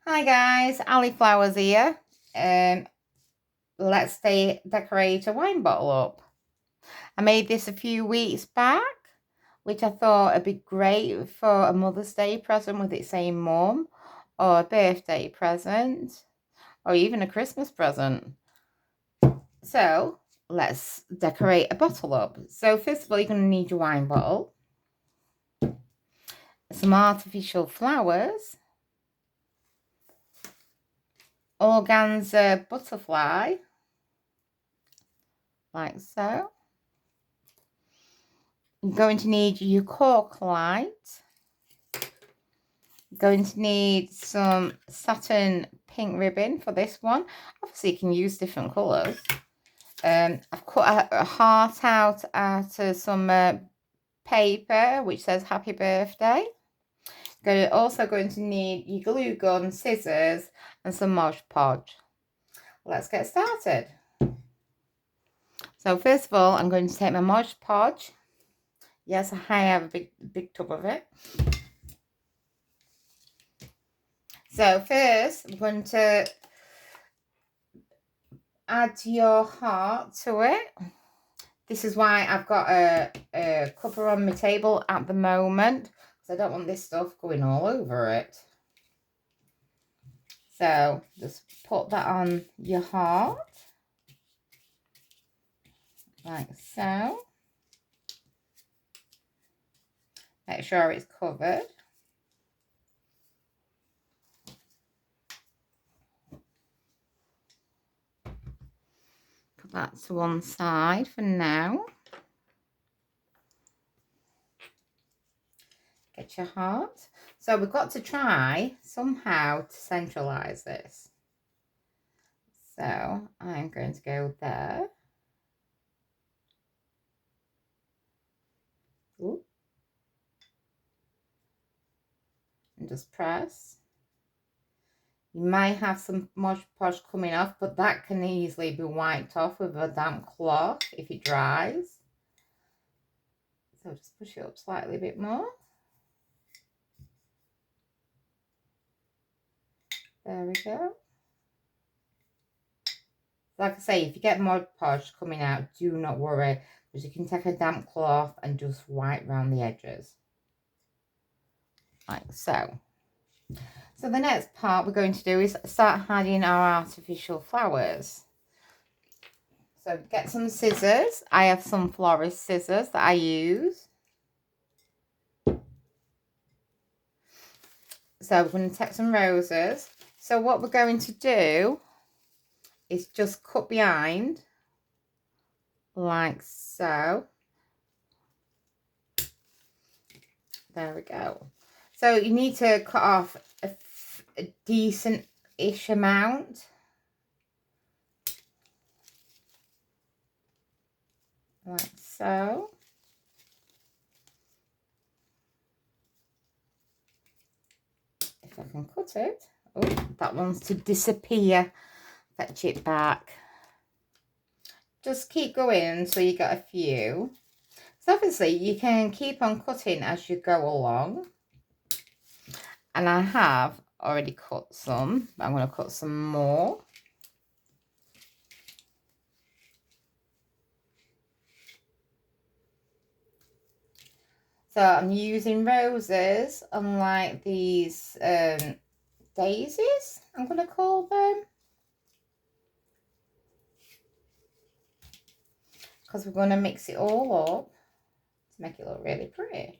Hi guys, Ali Flowers here. Um, let's decorate a wine bottle up. I made this a few weeks back, which I thought would be great for a Mother's Day present with it saying Mum, or a birthday present, or even a Christmas present. So let's decorate a bottle up. So first of all, you're going to need your wine bottle, some artificial flowers, organza butterfly, like so. You're going to need your cork light. You're going to need some satin pink ribbon for this one. Obviously, you can use different colours. I've cut a heart out some paper which says happy birthday. You're also going to need your glue gun, scissors, and some modge podge. Let's get started. So first of all, I'm going to take my modge podge. Yes, I have a big tub of it. So first, I'm going to add your heart to it. This is why I've got a cover on my table at the moment, because I don't want this stuff going all over it. So just put that on your heart, like so. Make sure it's covered. Put that to one side for now. Get your heart. So we've got to try somehow to centralize this. So I'm going to go there. Ooh. And just press. You might have some modge podge coming off, but that can easily be wiped off with a damp cloth if it dries. So just push it up slightly a bit more. There we go. Like I say, if you get modge podge coming out, do not worry, because you can take a damp cloth and just wipe around the edges. Like so. So the next part we're going to do is start adding our artificial flowers. So get some scissors. I have some florist scissors that I use. So we're going to take some roses. So what we're going to do is just cut behind, like so. There we go. So you need to cut off a decent-ish amount. Like so. If I can cut it. Oh, that wants to disappear. Fetch it back. Just keep going until you get a few. So obviously you can keep on cutting as you go along. And I have already cut some, but I'm going to cut some more. So I'm using roses, unlike these daisies, I'm going to call them. Because we're going to mix it all up to make it look really pretty.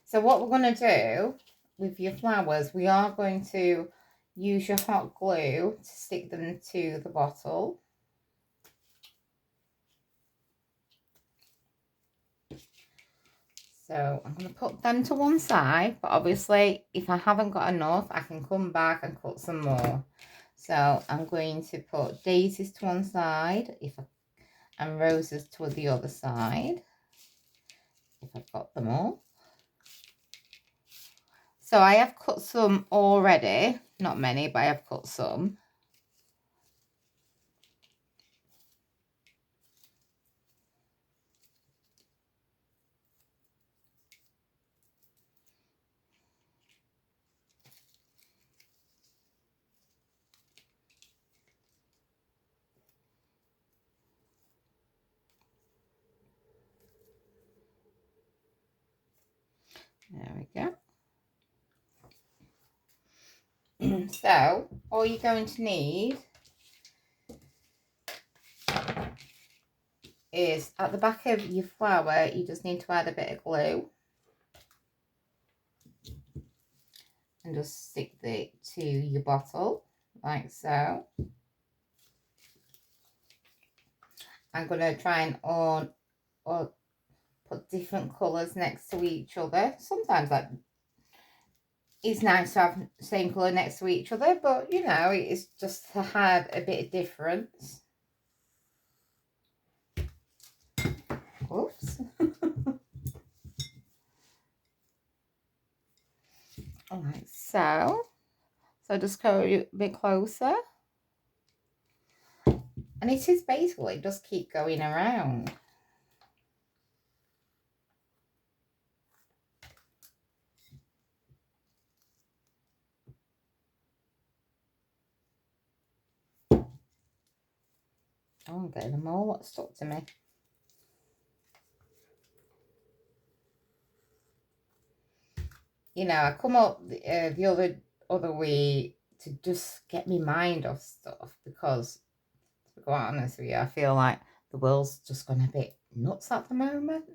So what we're going to do with your flowers, we are going to use your hot glue to stick them to the bottle. So I'm going to put them to one side, but obviously if I haven't got enough, I can come back and cut some more. So I'm going to put daisies to one side and roses to the other side, if I've got them all. So I have cut some already, not many, but I have cut some. So all you're going to need is at the back of your flower, you just need to add a bit of glue and just stick it to your bottle like so. I'm going to try and put different colours next to each other. Sometimes like it's nice to have the same colour next to each other, but you know, it's just to have a bit of difference. Oops. Alright, so just go a bit closer. And it is basically just keep going around. Oh, I'm getting them all stuck to me. You know, I come up the other way to just get my mind off stuff because, to be quite honest with you, I feel like the world's just gone a bit nuts at the moment.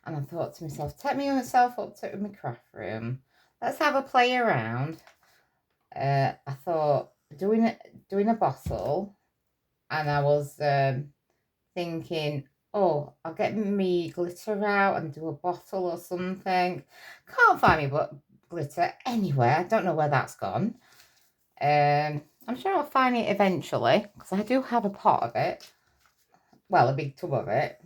And I thought to myself, take myself up to my craft room. Let's have a play around. I thought doing a bottle, and I was thinking, oh, I'll get me glitter out and do a bottle or something. Can't find me but glitter anywhere. I don't know where that's gone. I'm sure I'll find it eventually because I do have a pot of it. Well, a big tub of it.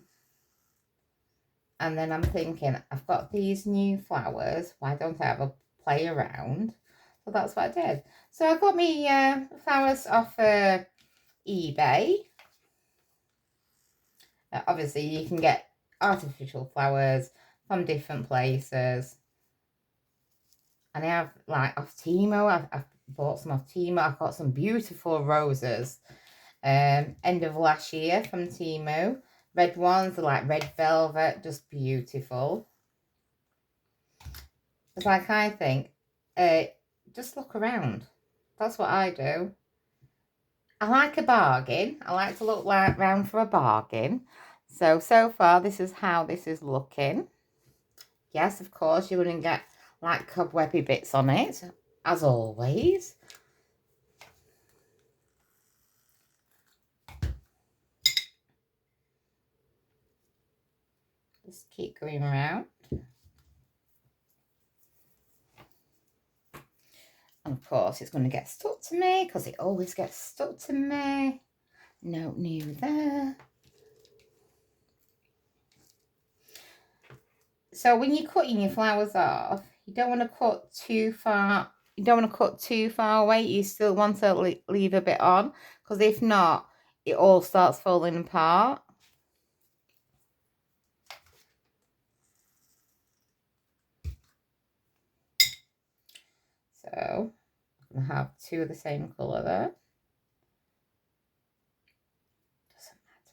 And then I'm thinking, I've got these new flowers. Why don't I have a play around? So that's what I did. So I got me flowers off eBay. Obviously, you can get artificial flowers from different places. And I have, like, off Timo. I've bought some off Timo. I've got some beautiful roses. End of last year from Timo. Red ones are like red velvet, just beautiful. It's like, I think, just look around. That's what I do. I like a bargain. I like to look around for a bargain. So far, this is how this is looking. Yes, of course, you're going to get like cobwebby bits on it, as always. Just keep going around. And of course, it's going to get stuck to me because it always gets stuck to me. No new there. So when you're cutting your flowers off, you don't want to cut too far. You don't want to cut too far away. You still want to leave a bit on, because if not, it all starts falling apart. So I'm going to have two of the same colour there. Doesn't matter.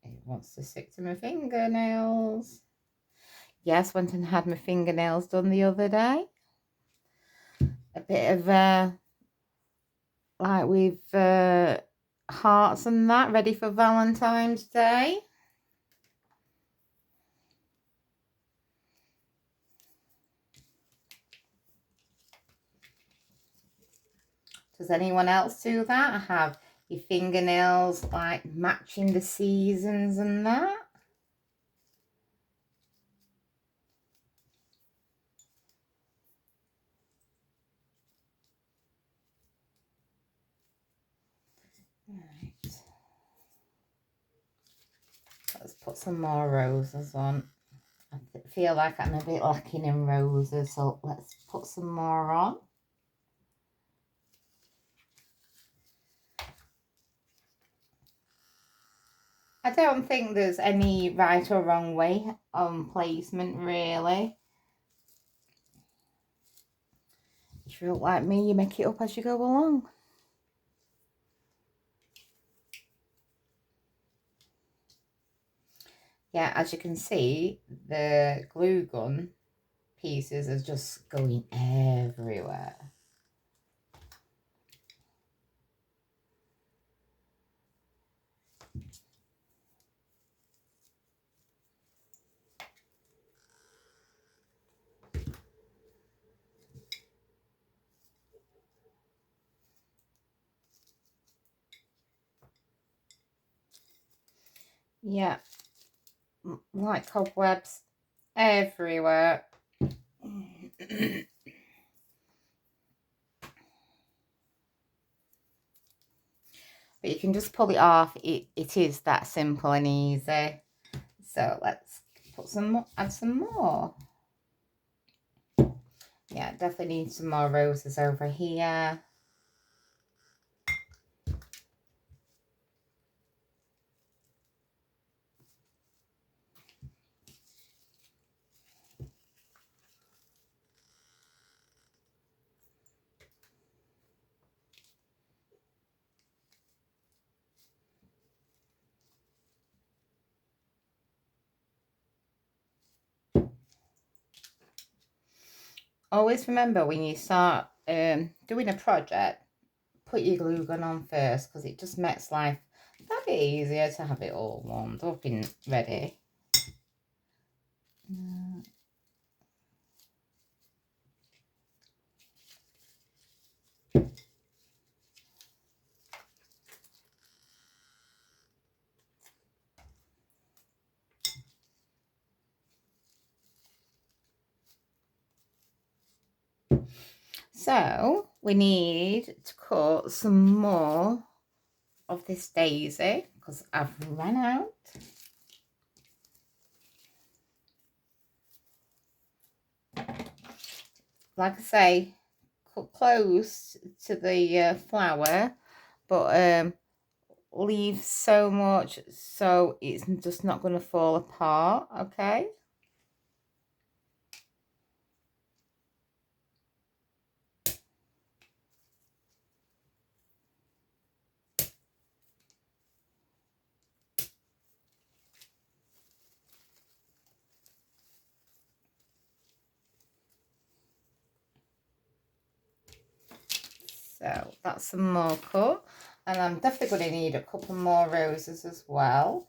It wants to stick to my fingernails. Yes, went and had my fingernails done the other day. A bit of like with hearts and that, ready for Valentine's Day. Does anyone else do that? Have your fingernails like matching the seasons and that? Right. Let's put some more roses on. I feel like I'm a bit lacking in roses, so let's put some more on. I don't think there's any right or wrong way on placement, really. If you look like me, you make it up as you go along. Yeah, as you can see, the glue gun pieces are just going everywhere. Yeah, like cobwebs everywhere. But you can just pull it off. It is that simple and easy. So let's put some more, add some more. Yeah, definitely need some more roses over here. Always remember when you start doing a project, put your glue gun on first because it just makes life a bit easier to have it all warmed up and ready. So we need to cut some more of this daisy because I've run out. Like I say, cut close to the flower, but leave so much so it's just not going to fall apart, okay? So that's some more cut. And I'm definitely going to need a couple more roses as well.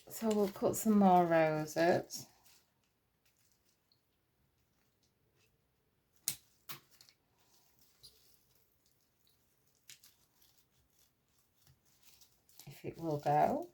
So we'll cut some more roses. If it will go.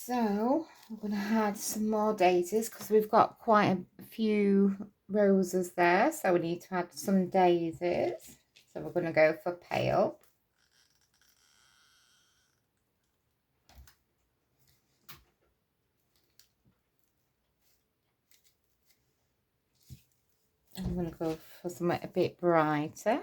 So I'm going to add some more daisies because we've got quite a few roses there. So we need to add some daisies. So we're going to go for pale. I'm going to go for something a bit brighter.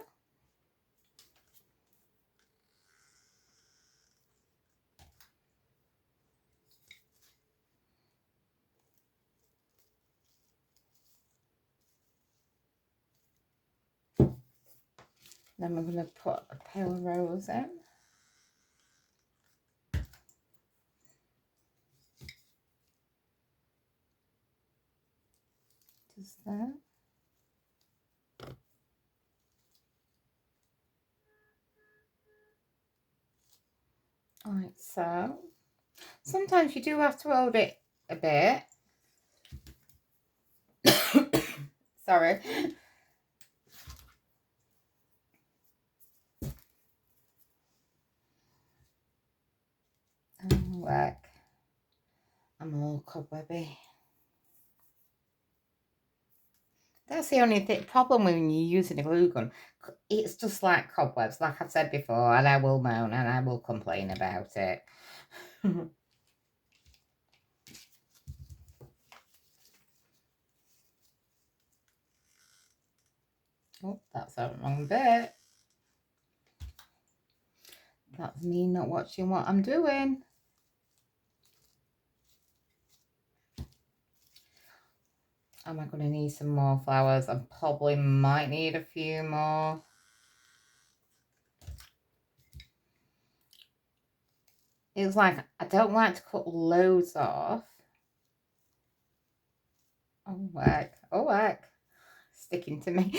Then we're going to put a pale rose in. Just there. Alright, so sometimes you do have to hold it a bit. Sorry. Work. I'm all cobwebby. That's the only problem when you're using a glue gun. It's just like cobwebs, like I've said before, and I will moan and I will complain about it. Oh, that's the wrong bit. That's me not watching what I'm doing. Am I going to need some more flowers? I probably might need a few more. It's like, I don't like to cut loads off. Oh, heck. Oh, heck. Sticking to me.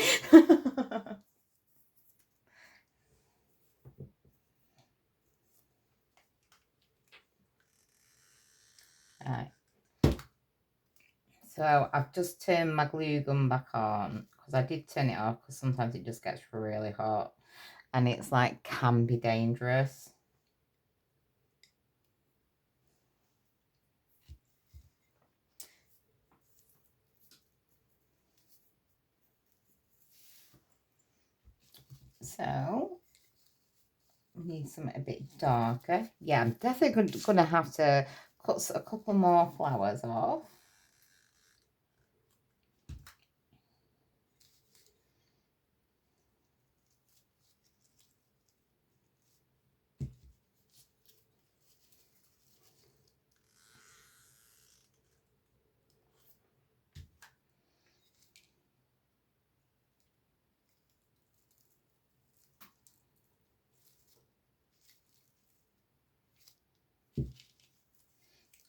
Right. So I've just turned my glue gun back on because I did turn it off because sometimes it just gets really hot and it's like can be dangerous. So we need something a bit darker. Yeah, I'm definitely going to have to cut a couple more flowers off.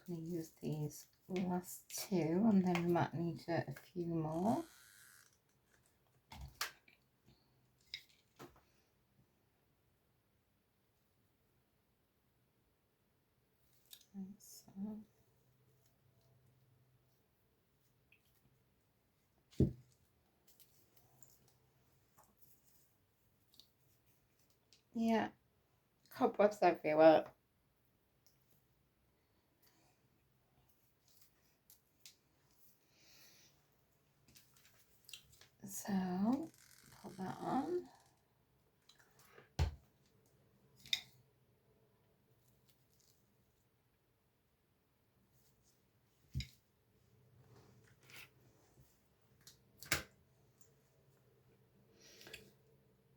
I'm going to use these last two and then we might need a few more. So. Yeah, cobwebs everywhere. So, put that on.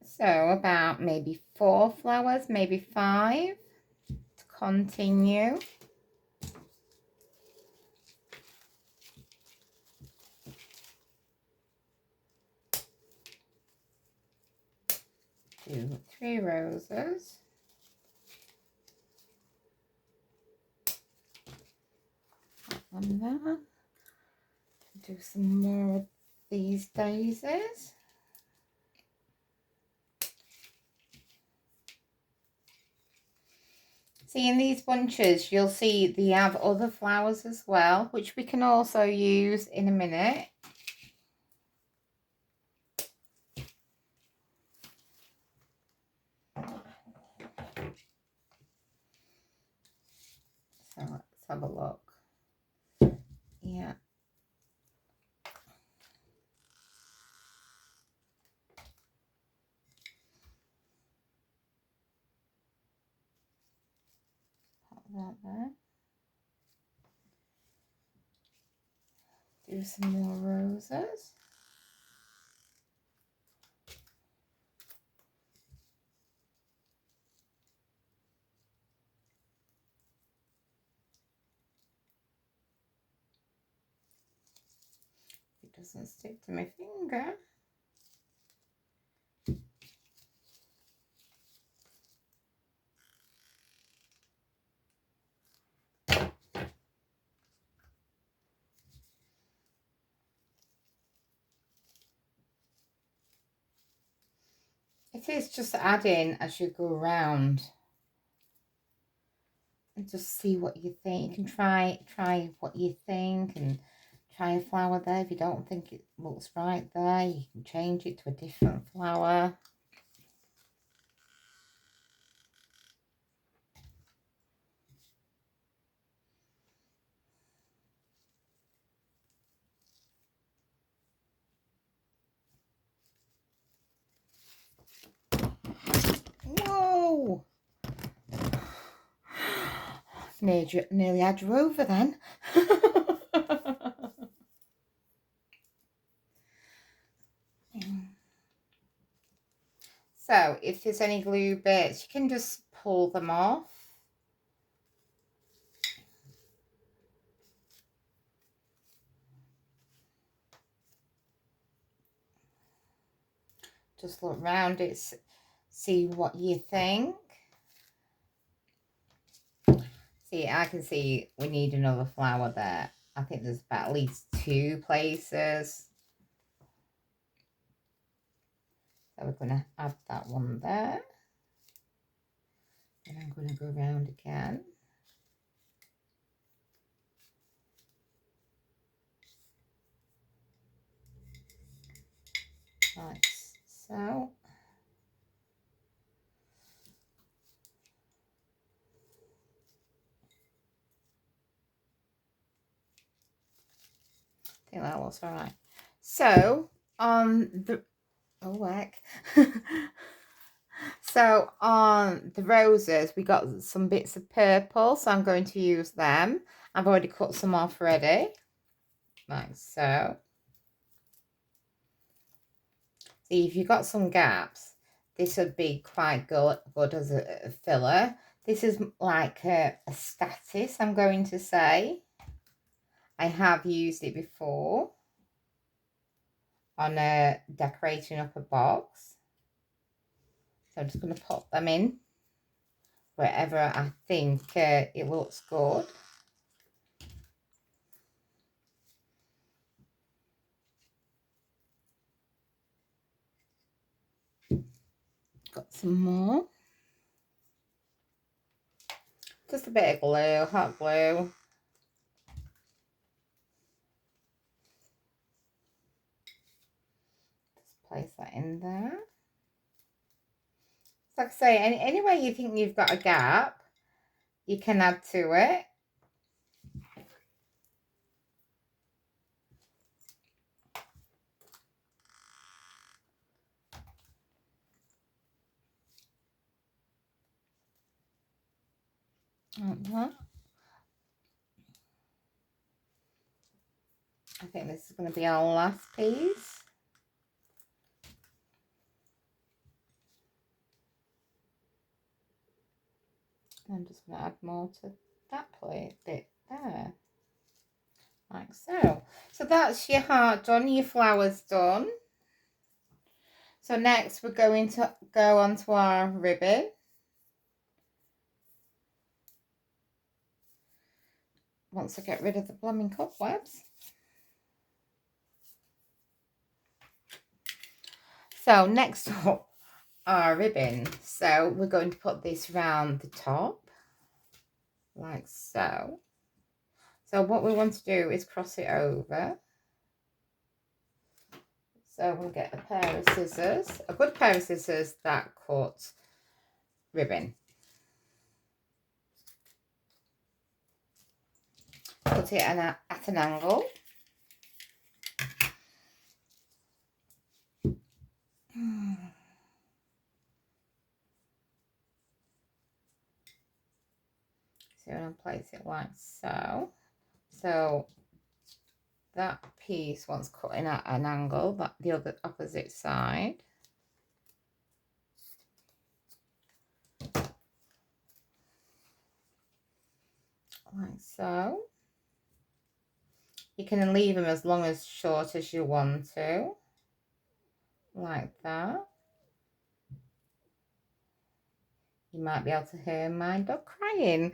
So about maybe 4 flowers, maybe 5 to continue. Do 3 roses. On that. Do some more of these daisies. See, in these bunches, you'll see they have other flowers as well, which we can also use in a minute. So let's have a look. Yeah. Put that there. Do some more roses. It doesn't stick to my finger. It is just adding as you go around. And just see what you think. You can try what you think and try a flower there. If you don't think it looks right there, you can change it to a different flower. Whoa! Nearly had you over then. So if there's any glue bits, you can just pull them off. Just look round it, see what you think. See, I can see we need another flower there. I think there's about at least 2 places. So we're going to add that one there. And I'm going to go around again. Like so. I think that looks all right. So on the heck. So on the roses, we got some bits of purple, so I'm going to use them. I've already cut some off ready, like so. See, if you've got some gaps, this would be quite good as a filler. This is like a status, I'm going to say. I have used it before on decorating up a box. So I'm just going to pop them in wherever I think it looks good. Got some more. Just a bit of glue, hot glue. Just place that in there. Like I say, any way you think you've got a gap, you can add to it. Like that. I think this is going to be our last piece. I'm just going to add more to that bit there. Like so. So that's your heart done, your flowers done. So next we're going to go on to our ribbon. Once I get rid of the blooming cobwebs. So next up, our ribbon. So we're going to put this round the top, like so. So what we want to do is cross it over. So we'll get a pair of scissors, a good pair of scissors that cut ribbon. Put it at an angle. So I'm going to place it like so. So that piece wants cutting at an angle, but the other opposite side. Like so. You can leave them as long as short as you want to. Like that. You might be able to hear my dog crying.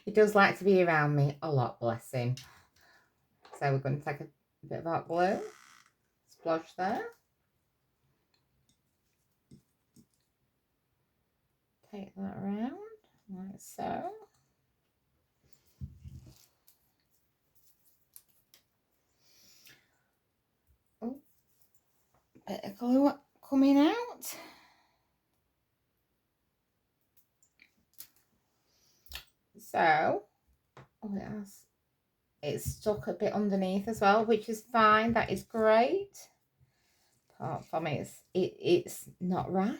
He does like to be around me a lot, bless him. So we're going to take a bit of hot glue, splodge there. Take that around, like so. Oh, bit of glue coming out. So, oh, it's stuck a bit underneath as well, which is fine. That is great. Apart from it's not right.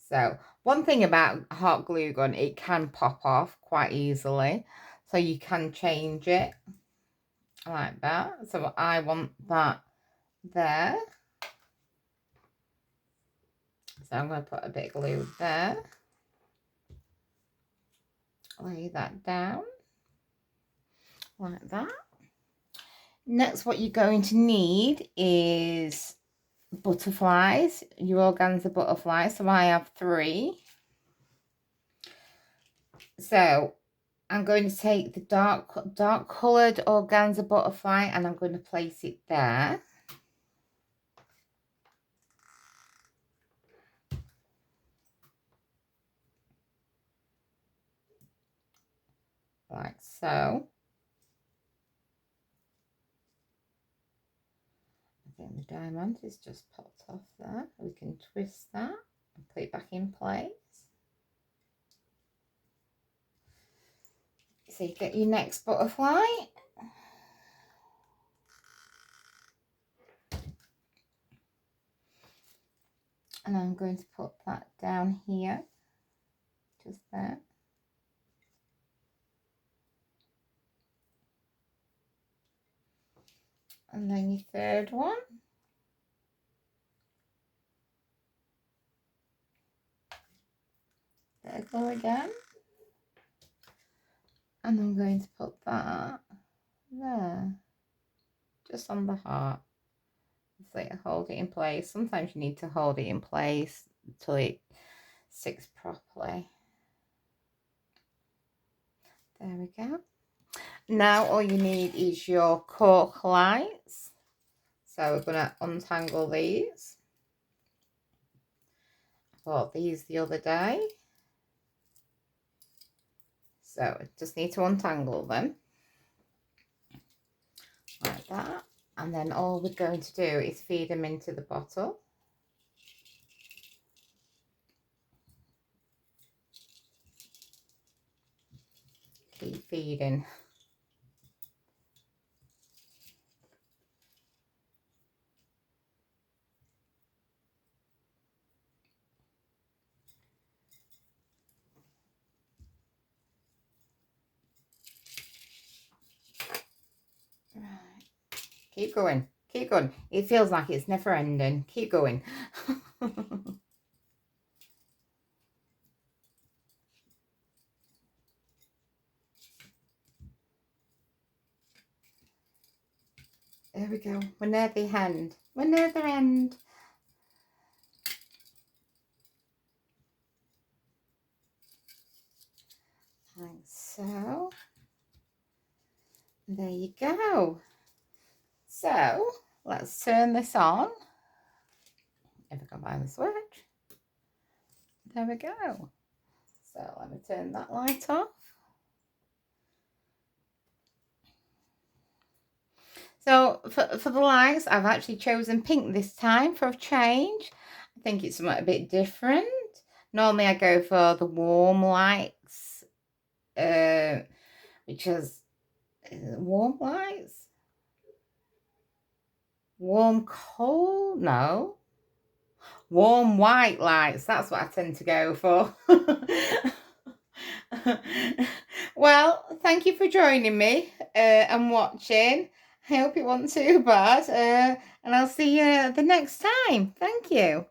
So one thing about hot glue gun, it can pop off quite easily. So you can change it like that. So I want that there. So I'm going to put a bit of glue there. lay that down like that. Next, what you're going to need is butterflies, your organza butterflies. So I have 3. So I'm going to take the dark coloured organza butterfly and I'm going to place it there. Like so. I think the diamond is just popped off there. We can twist that and put it back in place. So you get your next butterfly. And I'm going to put that down here, just there. And then your third one. There you go again. And I'm going to put that there, just on the heart. So you hold it in place. Sometimes you need to hold it in place until it sticks properly. There we go. Now all you need is your cork lights. So we're going to untangle these. I bought these the other day. So I just need to untangle them. Like that. And then all we're going to do is feed them into the bottle. Keep feeding. Right. Keep going. Keep going. It feels like it's never ending. Keep going. There we go. We're near the end. We're near the end. Like so. There you go. So let's turn this on. If I can find the switch. There we go. So let me turn that light off. So for the lights, I've actually chosen pink this time for a change. I think it's somewhat a bit different. Normally I go for the warm lights, which is warm lights? Warm cold? No. Warm white lights. That's what I tend to go for. Well, thank you for joining me and watching. I hope it wasn't too bad. And I'll see you the next time. Thank you.